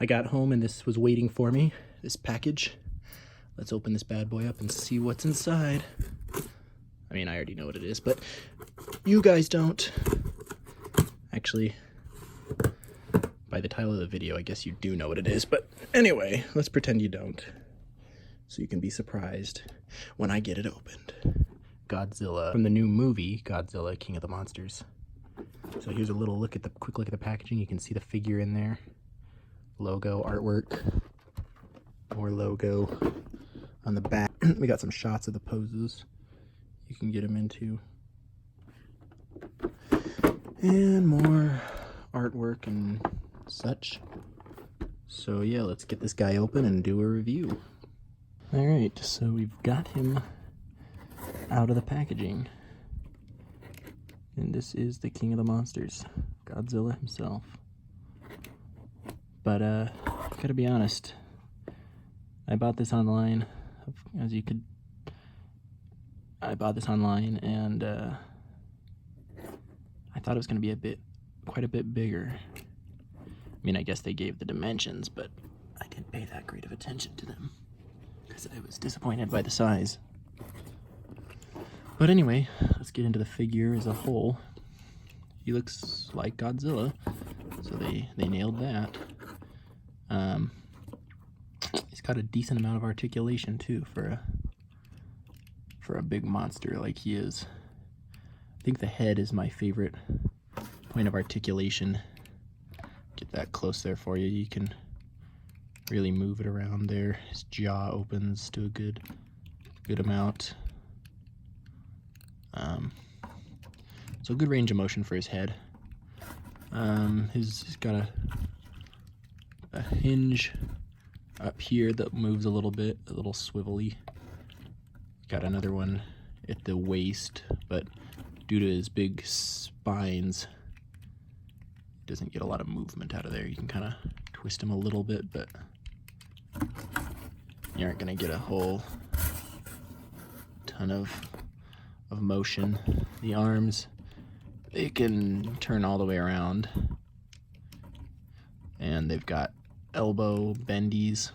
I got home and this was waiting for me, this package. Let's open this bad boy up and see what's inside. I mean, I already know what it is, but you guys don't. Actually, by the title of the video, I guess you do know what it is, but anyway, let's pretend you don't. So you can be surprised when I get it opened. Godzilla, from the new movie, Godzilla, King of the Monsters. So here's a little look at the quick look at the packaging. You can see the figure in there. Logo, artwork, more logo on the back. We got some shots of the poses you can get them into. And more artwork and such. So yeah, let's get this guy open and do a review. Alright, so we've got him out of the packaging. And this is the King of the Monsters, Godzilla himself. But, gotta be honest, I bought this online, I bought this online, and, I thought it was gonna be quite a bit bigger. I mean, I guess they gave the dimensions, but I didn't pay that great of attention to them, because I was disappointed by the size. But anyway, let's get into the figure as a whole. He looks like Godzilla, so they nailed that. He's got a decent amount of articulation too for a big monster like he is. I think the head is my favorite point of articulation. Get that close there for you. You can really move it around there. His jaw opens to a good amount. So good range of motion for his head. He's got a hinge up here that moves a little bit, a little swivelly. Got another one at the waist, but due to his big spines, he doesn't get a lot of movement out of there. You can kind of twist him a little bit, but you aren't gonna get a whole ton of motion. The arms, they can turn all the way around, and they've got elbow bendies,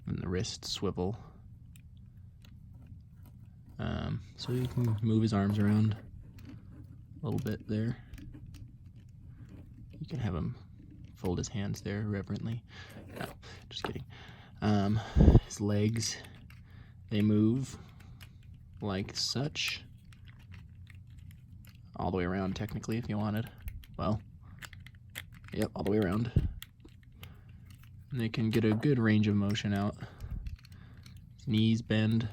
and the wrist swivel. So you can move his arms around a little bit there. You can have him fold his hands there reverently. No, just kidding. His legs, they move like such. All the way around, technically, if you wanted. Well, yep, all the way around. And they can get a good range of motion out. His knees bend.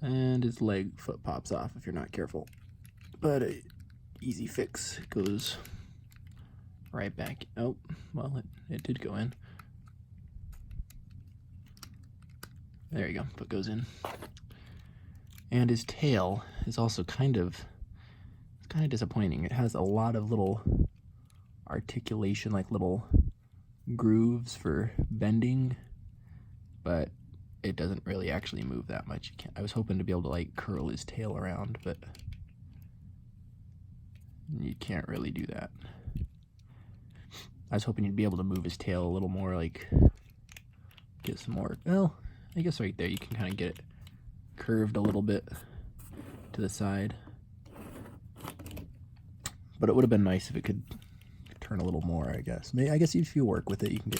And his foot pops off if you're not careful. But a easy fix. It goes right back. Oh, well, it did go in. There you go, foot goes in. And his tail is also kind of disappointing. It has a lot of little articulation, like little grooves for bending, but it doesn't really actually move that much. I was hoping to be able to like curl his tail around, but you can't really do that. I was hoping you'd be able to move his tail a little more, like get some more, well, I guess right there you can kind of get it curved a little bit to the side. But it would have been nice if it could turn a little more, I guess. I guess if you work with it, you can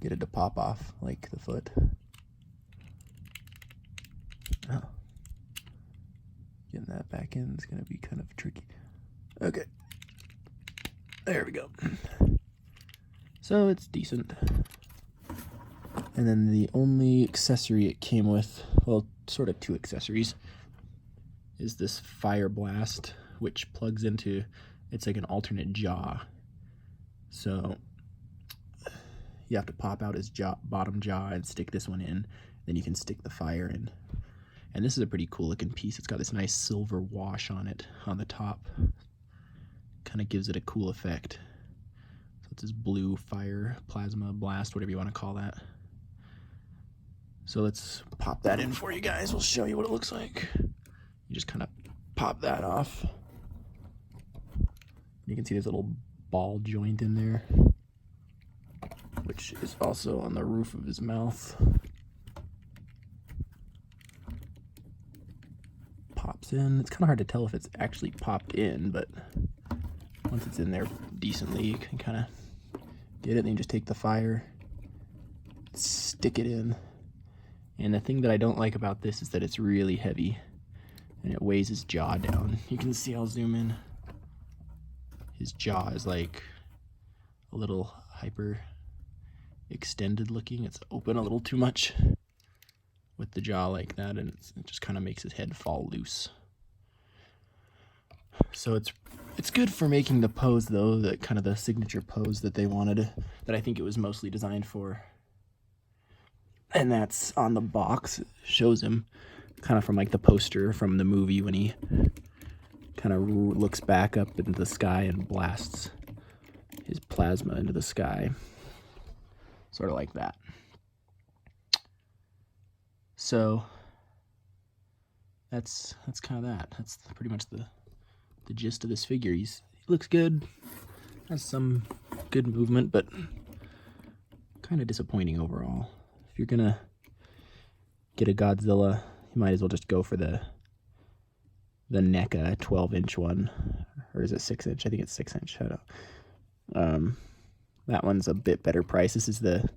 get it to pop off like the foot. Oh. Getting that back in is going to be kind of tricky. Okay. There we go. So it's decent. And then the only accessory it came with, well, sort of two accessories, is this fire blast, which plugs into, it's like an alternate jaw. So you have to pop out his bottom jaw and stick this one in. Then you can stick the fire in. And this is a pretty cool looking piece. It's got this nice silver wash on it on the top. Kind of gives it a cool effect. So it's this blue fire plasma blast, whatever you want to call that. So let's pop that in for you guys. We'll show you what it looks like. You just kind of pop that off. You can see there's a little ball joint in there, which is also on the roof of his mouth. Pops in. It's kind of hard to tell if it's actually popped in, but once it's in there decently, you can kind of get it, and you just take the fire, stick it in. And the thing that I don't like about this is that it's really heavy, and it weighs his jaw down. You can see, I'll zoom in. His jaw is like a little hyper extended looking. It's open a little too much with the jaw like that, and it just kind of makes his head fall loose. So it's good for making the pose, though, the kind of the signature pose that they wanted, that I think it was mostly designed for. And that's on the box. It shows him kind of from like the poster from the movie when he kind of looks back up into the sky and blasts his plasma into the sky. Sort of like that. So that's kind of that. That's pretty much the gist of this figure. He looks good, has some good movement, but kind of disappointing overall. If you're gonna get a Godzilla, you might as well just go for the NECA 12-inch one, or is it 6-inch? I think it's 6-inch. I don't. That one's a bit better price. This is the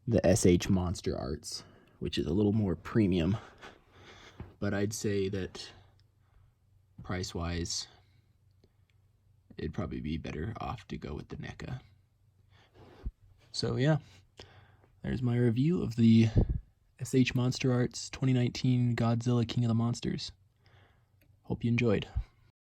SH Monsterarts, which is a little more premium, but I'd say that price-wise, it'd probably be better off to go with the NECA. So yeah, there's my review of the SH Monsterarts 2019 Godzilla King of the Monsters. Hope you enjoyed.